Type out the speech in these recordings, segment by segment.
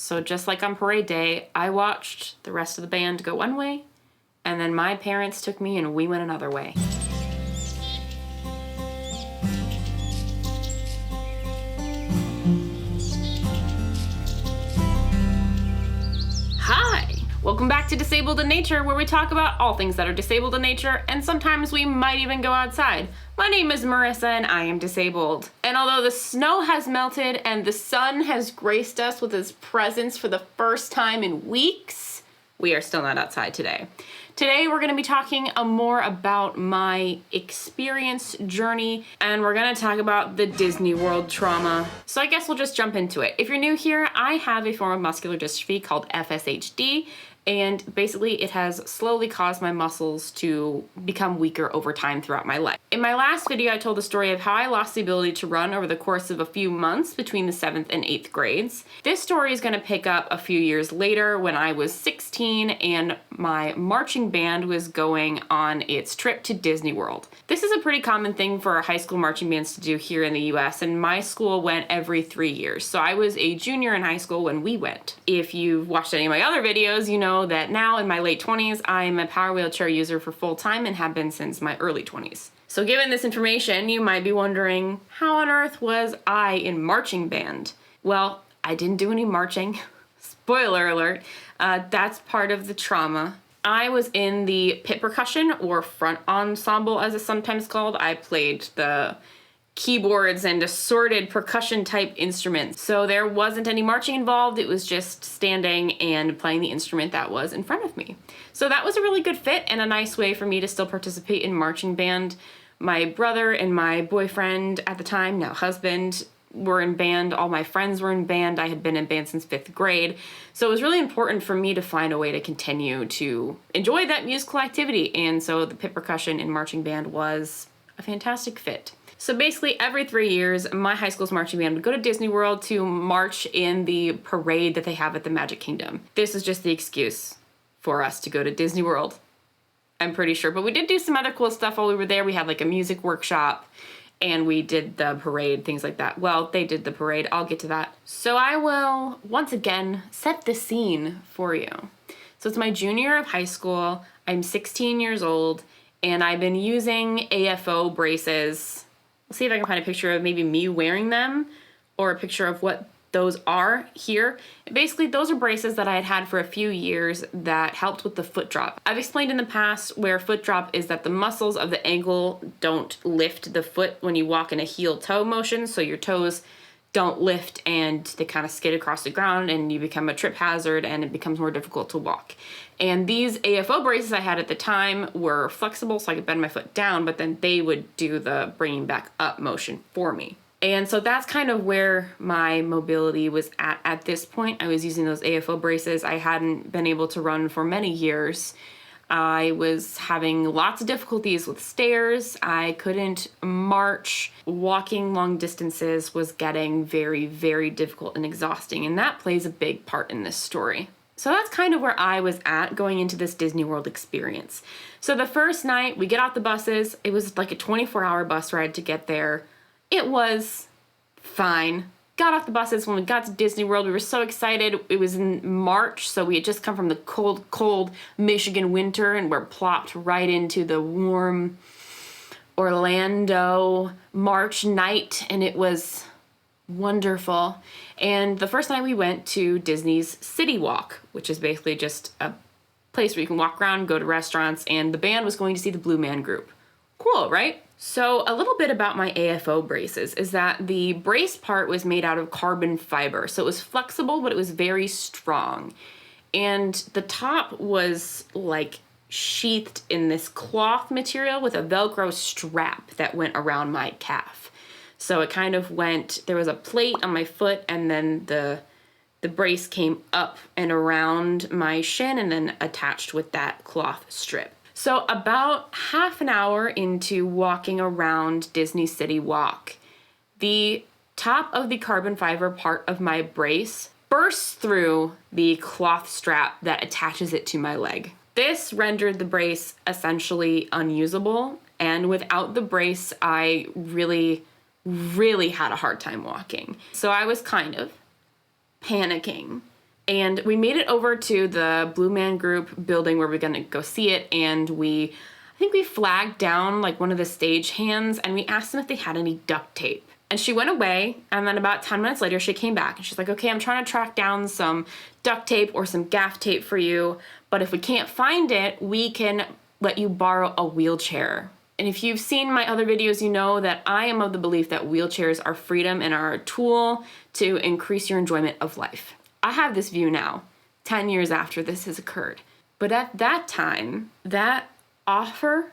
So just like on parade day, I watched the rest of the band go one way, and then my parents took me and we went another way. Hi! Welcome back to Disabled in Nature, where we talk about all things that are disabled in nature, and sometimes we might even go outside. My name is Marissa and I am disabled. And although the snow has melted and the sun has graced us with its presence for the first time in weeks, we are still not outside today. Today we're going to be talking more about my experience journey, and we're going to talk about the Disney World trauma. So I guess we'll just jump into it. If you're new here, I have a form of muscular dystrophy called FSHD, and basically it has slowly caused my muscles to become weaker over time throughout my life. In my last video, I told the story of how I lost the ability to run over the course of a few months between the 7th and 8th grades. This story is going to pick up a few years later when I was 16 and my marching band was going on its trip to Disney World. This is a pretty common thing for high school marching bands to do here in the US, and my school went every 3 years. So I was a junior in high school when we went. If you've watched any of my other videos, you know that now in my late 20s, I'm a power wheelchair user for full time and have been since my early 20s. So given this information, you might be wondering, how on earth was I in marching band? Well, I didn't do any marching. Spoiler alert, that's part of the trauma. I was in the pit percussion, or front ensemble as it's sometimes called. I played the keyboards and assorted percussion type instruments. So there wasn't any marching involved, it was just standing and playing the instrument that was in front of me. So that was a really good fit and a nice way for me to still participate in marching band. My brother and my boyfriend at the time, now husband, were in band. All my friends were in band. I had been in band since 5th grade. So it was really important for me to find a way to continue to enjoy that musical activity. And so the pit percussion and marching band was a fantastic fit. So basically every 3 years, my high school's marching band would go to Disney World to march in the parade that they have at the Magic Kingdom. This is just the excuse for us to go to Disney World, I'm pretty sure. But we did do some other cool stuff while we were there. We had like a music workshop and we did the parade, things like that. Well, they did the parade. I'll get to that. So I will once again set the scene for you. So it's my junior year of high school. I'm 16 years old and I've been using AFO braces. See if I can find a picture of maybe me wearing them or a picture of what those are here. Basically, those are braces that I had had for a few years that helped with the foot drop. I've explained in the past where foot drop is that the muscles of the ankle don't lift the foot when you walk in a heel-toe motion, so your toes don't lift and they kind of skid across the ground and you become a trip hazard and it becomes more difficult to walk. And these AFO braces I had at the time were flexible so I could bend my foot down, but then they would do the bringing back up motion for me. And so that's kind of where my mobility was at this point. I was using those AFO braces. I hadn't been able to run for many years. I was having lots of difficulties with stairs. I couldn't march. Walking long distances was getting very, very difficult and exhausting, and that plays a big part in this story. So that's kind of where I was at going into this Disney World experience. So the first night, we get off the buses. It was like a 24-hour bus ride to get there. It was fine. Got off the buses when we got to Disney World. We were so excited. It was in March, so we had just come from the cold, cold Michigan winter and we're plopped right into the warm Orlando March night, and it was wonderful. And the first night we went to Disney's City Walk, which is basically just a place where you can walk around, go to restaurants, and the band was going to see the Blue Man Group. Cool, right? So a little bit about my AFO braces is that the brace part was made out of carbon fiber. So it was flexible, but it was very strong. And the top was like sheathed in this cloth material with a Velcro strap that went around my calf. So it kind of went, there was a plate on my foot and then the brace came up and around my shin and then attached with that cloth strip. So about half an hour into walking around Disney City Walk, the top of the carbon fiber part of my brace bursts through the cloth strap that attaches it to my leg. This rendered the brace essentially unusable, and without the brace, I really had a hard time walking. So I was kind of panicking And we made it over to the Blue Man Group building where we're gonna go see it, and I think we flagged down like one of the stage hands and we asked them if they had any duct tape. And she went away, and then about 10 minutes later she came back and she's like, okay, I'm trying to track down some duct tape or some gaff tape for you, but if we can't find it, we can let you borrow a wheelchair. And if you've seen my other videos, you know that I am of the belief that wheelchairs are freedom and are a tool to increase your enjoyment of life. I have this view now, 10 years after this has occurred. But at that time, that offer,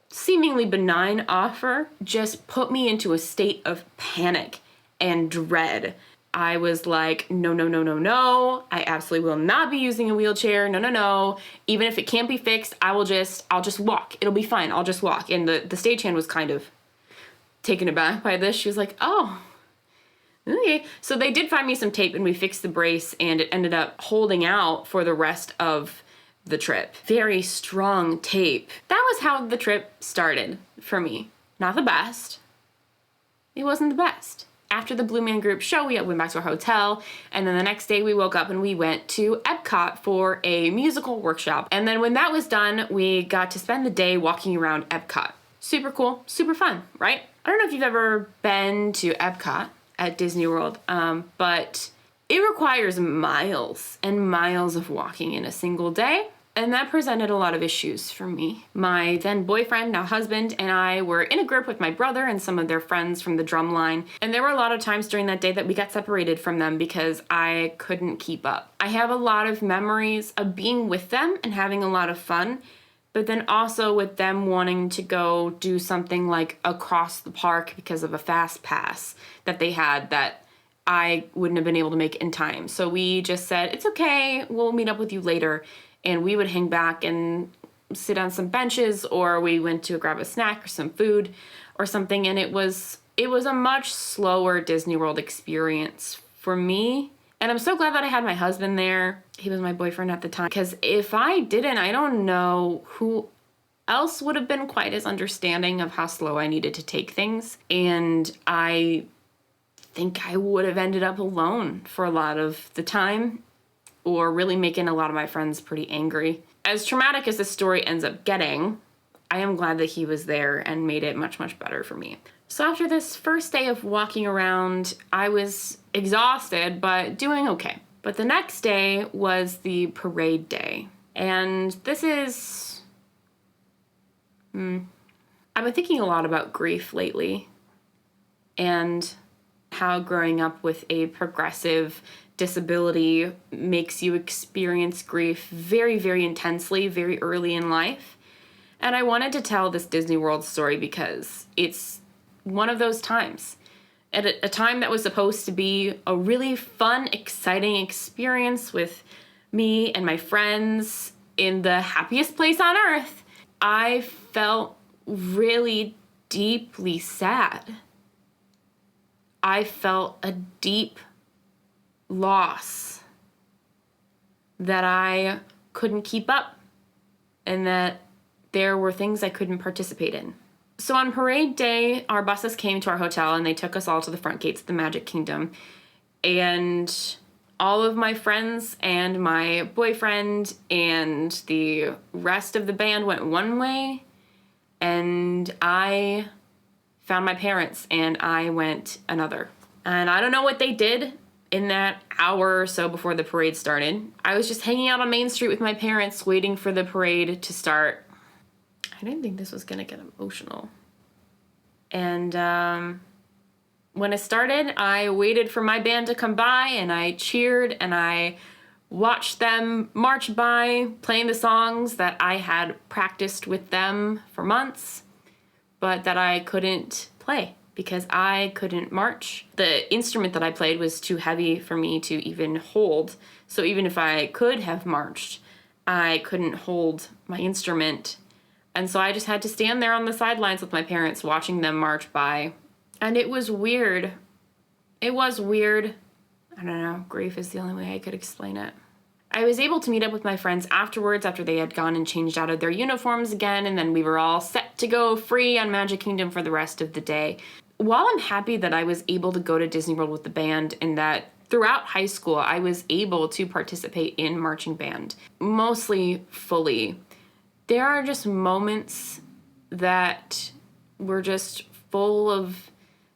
seemingly benign offer, just put me into a state of panic and dread. I was like, no, no, no, no, no. I absolutely will not be using a wheelchair. No, no, no. Even if it can't be fixed, I'll just walk. It'll be fine. I'll just walk. And the stagehand was kind of taken aback by this. She was like, oh, okay. So they did find me some tape and we fixed the brace, and it ended up holding out for the rest of the trip. Very strong tape. That was how the trip started for me. Not the best. It wasn't the best. After the Blue Man Group show, we went back to our hotel, and then the next day we woke up and we went to Epcot for a musical workshop. And then when that was done, we got to spend the day walking around Epcot. Super cool, super fun, right? I don't know if you've ever been to Epcot at Disney World, but it requires miles and miles of walking in a single day. And that presented a lot of issues for me. My then boyfriend, now husband, and I were in a group with my brother and some of their friends from the drum line. And there were a lot of times during that day that we got separated from them because I couldn't keep up. I have a lot of memories of being with them and having a lot of fun, but then also with them wanting to go do something like across the park because of a fast pass that they had that I wouldn't have been able to make in time. So we just said, it's okay, we'll meet up with you later. And we would hang back and sit on some benches, or we went to grab a snack or some food or something. And it was a much slower Disney World experience for me. And I'm so glad that I had my husband there. He was my boyfriend at the time. Because if I didn't, I don't know who else would have been quite as understanding of how slow I needed to take things. And I think I would have ended up alone for a lot of the time, or really making a lot of my friends pretty angry. As traumatic as this story ends up getting, I am glad that he was there and made it much, much better for me. So after this first day of walking around, I was exhausted, but doing okay. But the next day was the parade day. And this is... I've been thinking a lot about grief lately, and how growing up with a progressive disability makes you experience grief very, very intensely, very early in life. And I wanted to tell this Disney World story because it's one of those times. At a time that was supposed to be a really fun, exciting experience with me and my friends in the happiest place on earth, I felt really deeply sad. I felt a deep loss that I couldn't keep up and that there were things I couldn't participate in. So on parade day, our buses came to our hotel and they took us all to the front gates of the Magic Kingdom. And all of my friends and my boyfriend and the rest of the band went one way, and I found my parents and I went another. And I don't know what they did in that hour or so before the parade started. I was just hanging out on Main Street with my parents waiting for the parade to start. I didn't think this was gonna get emotional. And when it started, I waited for my band to come by and I cheered and I watched them march by playing the songs that I had practiced with them for months, but that I couldn't play because I couldn't march. The instrument that I played was too heavy for me to even hold. So even if I could have marched, I couldn't hold my instrument. And so I just had to stand there on the sidelines with my parents watching them march by. And it was weird. It was weird. I don't know, grief is the only way I could explain it. I was able to meet up with my friends afterwards after they had gone and changed out of their uniforms again, and then we were all set to go free on Magic Kingdom for the rest of the day. While I'm happy that I was able to go to Disney World with the band and that Throughout high school, I was able to participate in marching band, mostly fully. There are just moments that were just full of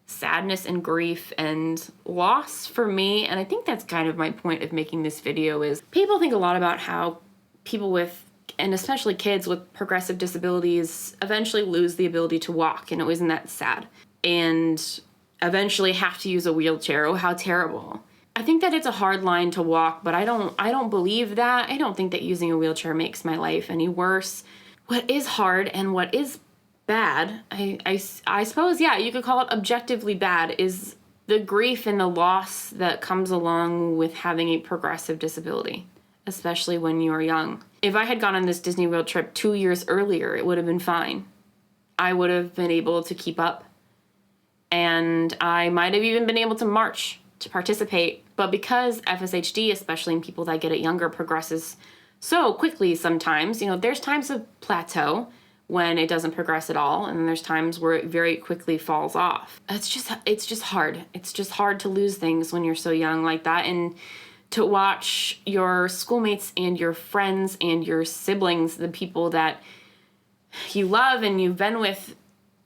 sadness and grief and loss for me, and I think that's kind of my point of making this video is people think a lot about how people with, and especially kids with progressive disabilities, eventually lose the ability to walk, and isn't that sad? And eventually have to use a wheelchair. Oh, how terrible. I think that it's a hard line to walk, but I don't believe that. I don't think that using a wheelchair makes my life any worse. What is hard and what is bad, I suppose, yeah, you could call it objectively bad, is the grief and the loss that comes along with having a progressive disability, especially when you're young. If I had gone on this Disney World trip 2 years earlier, it would have been fine. I would have been able to keep up, and I might have even been able to march, to participate. But because FSHD, especially in people that get it younger, progresses so quickly sometimes, there's times of plateau when it doesn't progress at all, and there's times where it very quickly falls off. It's just hard. It's just hard to lose things when you're so young like that, and to watch your schoolmates and your friends and your siblings, the people that you love and you've been with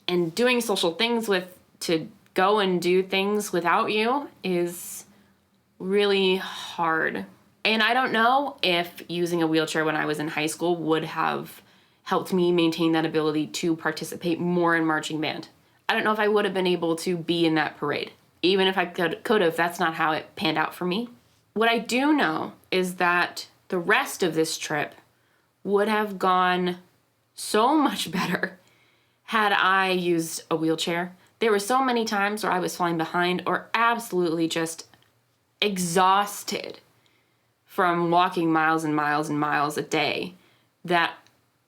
and doing social things with, to go and do things without you is really hard. And I don't know if using a wheelchair when I was in high school would have helped me maintain that ability to participate more in marching band. I don't know if I would have been able to be in that parade. Even if I could have, that's not how it panned out for me. What I do know is that the rest of this trip would have gone so much better had I used a wheelchair. There were so many times where I was falling behind or absolutely just exhausted from walking miles and miles and miles a day that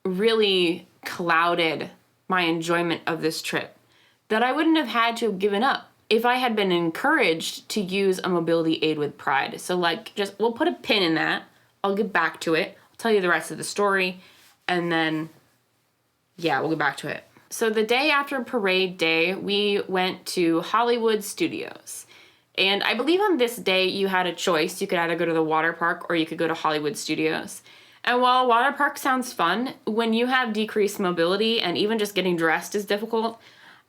really clouded my enjoyment of this trip, that I wouldn't have had to have given up if I had been encouraged to use a mobility aid with pride. So we'll put a pin in that. I'll get back to it. I'll tell you the rest of the story, and then, yeah, we'll get back to it. So the day after parade day, we went to Hollywood Studios. And I believe on this day you had a choice. You could either go to the water park or you could go to Hollywood Studios. And while water park sounds fun, when you have decreased mobility and even just getting dressed is difficult,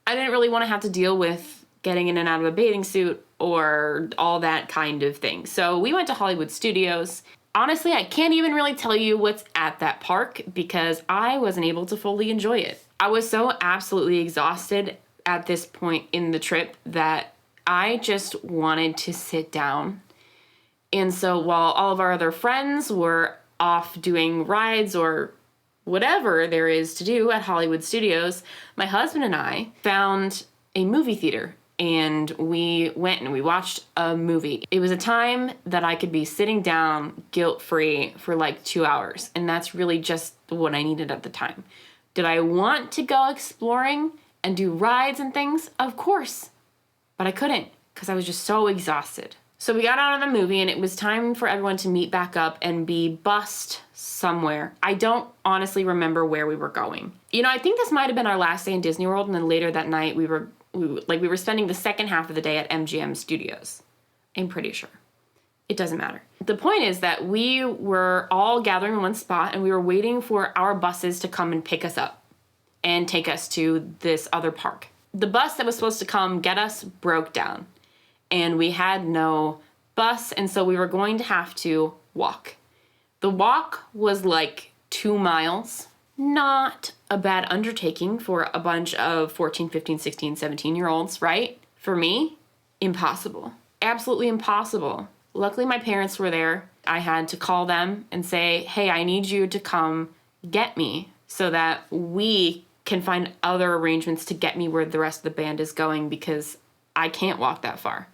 I didn't really want to have to deal with getting in and out of a bathing suit or all that kind of thing. So we went to Hollywood Studios. Honestly, I can't even really tell you what's at that park because I wasn't able to fully enjoy it. I was so absolutely exhausted at this point in the trip that I just wanted to sit down. And so while all of our other friends were off doing rides or whatever there is to do at Hollywood Studios, my husband and I found a movie theater and we went and we watched a movie. It was a time that I could be sitting down guilt-free for 2 hours, and that's really just what I needed at the time. Did I want to go exploring and do rides and things? Of course, but I couldn't because I was just so exhausted. So we got out of the movie and it was time for everyone to meet back up and be bussed somewhere. I don't honestly remember where we were going. I think this might have been our last day in Disney World, and then later that night we were spending the second half of the day at MGM Studios. I'm pretty sure. It doesn't matter. The point is that we were all gathering in one spot and we were waiting for our buses to come and pick us up and take us to this other park. The bus that was supposed to come get us broke down and we had no bus, and so we were going to have to walk. The walk was 2 miles. Not a bad undertaking for a bunch of 14, 15, 16, 17-year-olds, right? For me, impossible. Absolutely impossible. Luckily, my parents were there. I had to call them and say, hey, I need you to come get me so that we can find other arrangements to get me where the rest of the band is going because I can't walk that far.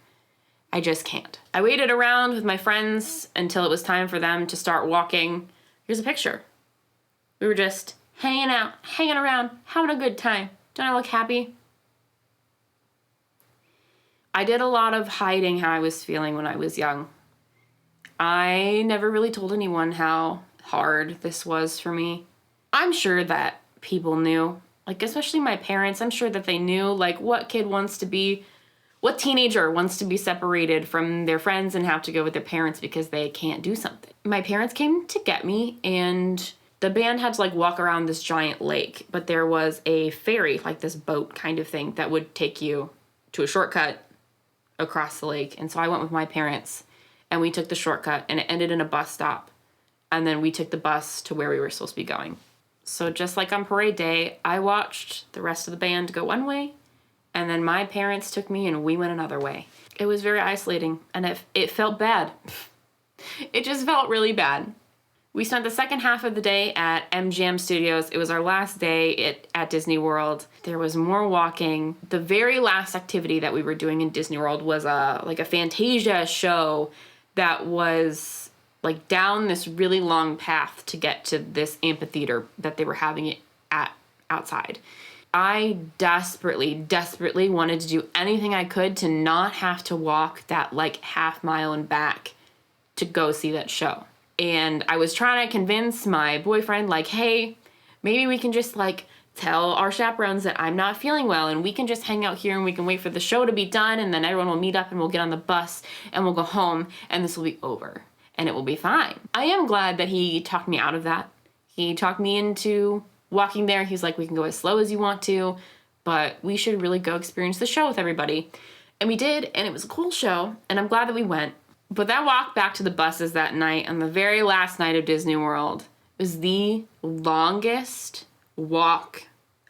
I just can't. I waited around with my friends until it was time for them to start walking. Here's a picture. We were just hanging out, hanging around, having a good time. Don't I look happy? I did a lot of hiding how I was feeling when I was young. I never really told anyone how hard this was for me. I'm sure that people knew, especially my parents, I'm sure that they knew, what kid wants to be What teenager wants to be separated from their friends and have to go with their parents because they can't do something? My parents came to get me, and the band had to like walk around this giant lake, but there was a ferry, like this boat kind of thing, that would take you to a shortcut across the lake. And so I went with my parents, and we took the shortcut, and it ended in a bus stop. And then we took the bus to where we were supposed to be going. So just like on parade day, I watched the rest of the band go one way, and then my parents took me and we went another way. It was very isolating, and it felt bad. It just felt really bad. We spent the second half of the day at MGM Studios. It was our last day at Disney World. There was more walking. The very last activity that we were doing in Disney World was like a Fantasia show that was like down this really long path to get to this amphitheater that they were having it at outside. I desperately wanted to do anything I could to not have to walk that like half mile and back to go see that show. And I was trying to convince my boyfriend, like, hey, maybe we can just like tell our chaperones that I'm not feeling well, and we can just hang out here and we can wait for the show to be done, and then everyone will meet up and we'll get on the bus and we'll go home and this will be over and it will be fine. I am glad that he talked me out of that. He talked me into walking there. He's like, we can go as slow as you want to, but we should really go experience the show with everybody. And we did, and it was a cool show, and I'm glad that we went. But that walk back to the buses that night on the very last night of Disney World was the longest walk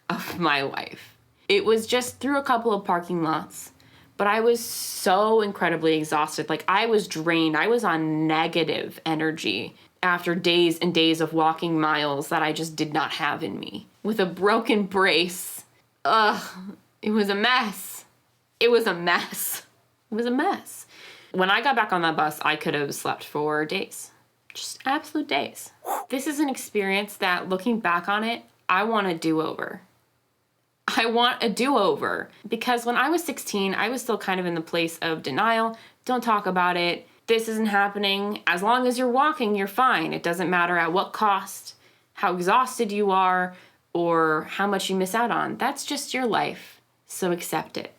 of my life. It was just through a couple of parking lots, but I was so incredibly exhausted. Like, I was drained. I was on negative energy after days and days of walking miles that I just did not have in me. With a broken brace. It was a mess. It was a mess. It was a mess. When I got back on that bus, I could have slept for days. Just absolute days. This is an experience that, looking back on it, I want a do-over. I want a do-over. Because when I was 16, I was still kind of in the place of denial. Don't talk about it. This isn't happening. As long as you're walking, you're fine. It doesn't matter at what cost, how exhausted you are, or how much you miss out on. That's just your life. So accept it.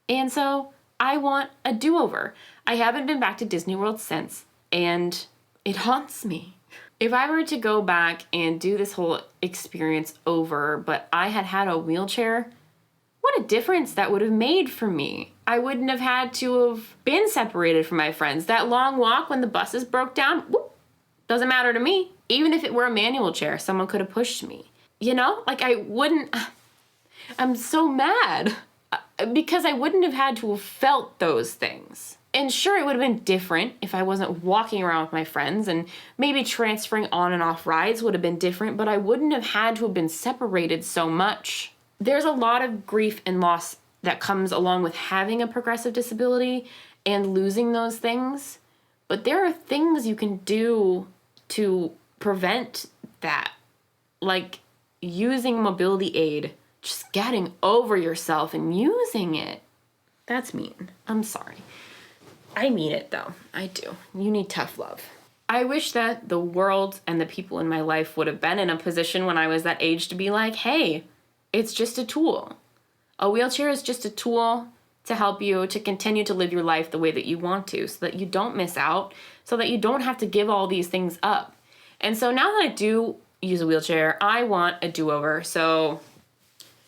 And so I want a do-over. I haven't been back to Disney World since, and it haunts me. If I were to go back and do this whole experience over, but I had had a wheelchair, what a difference that would have made for me. I wouldn't have had to have been separated from my friends. That long walk when the buses broke down, whoop, doesn't matter to me. Even if it were a manual chair, someone could have pushed me. You know, like I'm so mad because I wouldn't have had to have felt those things. And sure, it would have been different if I wasn't walking around with my friends, and maybe transferring on and off rides would have been different, but I wouldn't have had to have been separated so much. There's a lot of grief and loss that comes along with having a progressive disability and losing those things, but there are things you can do to prevent that, like using mobility aid, just getting over yourself and using it. That's mean. I'm sorry. I mean it though. I do. You need tough love. I wish that the world and the people in my life would have been in a position when I was that age to be like, hey, it's just a tool. A wheelchair is just a tool to help you to continue to live your life the way that you want to, so that you don't miss out, so that you don't have to give all these things up. And so now that I do use a wheelchair, I want a do-over. So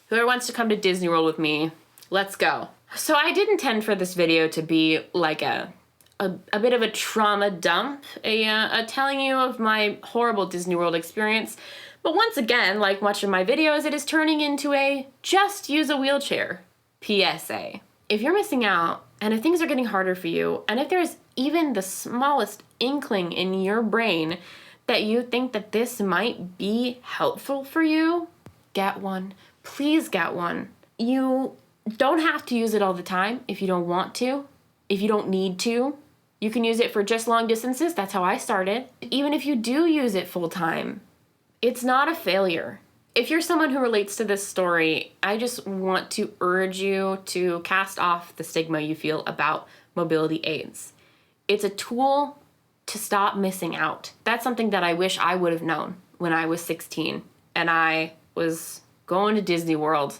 whoever wants to come to Disney World with me, let's go. So I did intend for this video to be like a bit of a trauma dump, a telling you of my horrible Disney World experience. But once again, like much of my videos, it is turning into a just use a wheelchair PSA. If you're missing out, and if things are getting harder for you, and if there's even the smallest inkling in your brain that you think that this might be helpful for you, get one. Please get one. You don't have to use it all the time if you don't want to, if you don't need to. You can use it for just long distances. That's how I started. Even if you do use it full time, it's not a failure. If you're someone who relates to this story, I just want to urge you to cast off the stigma you feel about mobility aids. It's a tool to stop missing out. That's something that I wish I would have known when I was 16 and I was going to Disney World.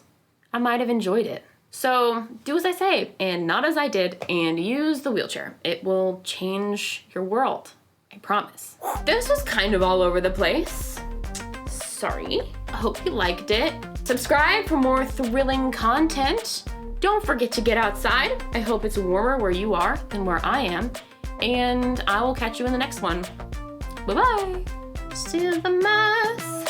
I might have enjoyed it. So do as I say and not as I did, and use the wheelchair. It will change your world, I promise. This was kind of all over the place. Sorry. I hope you liked it. Subscribe for more thrilling content. Don't forget to get outside. I hope it's warmer where you are than where I am. And I will catch you in the next one. Bye-bye. To the mess.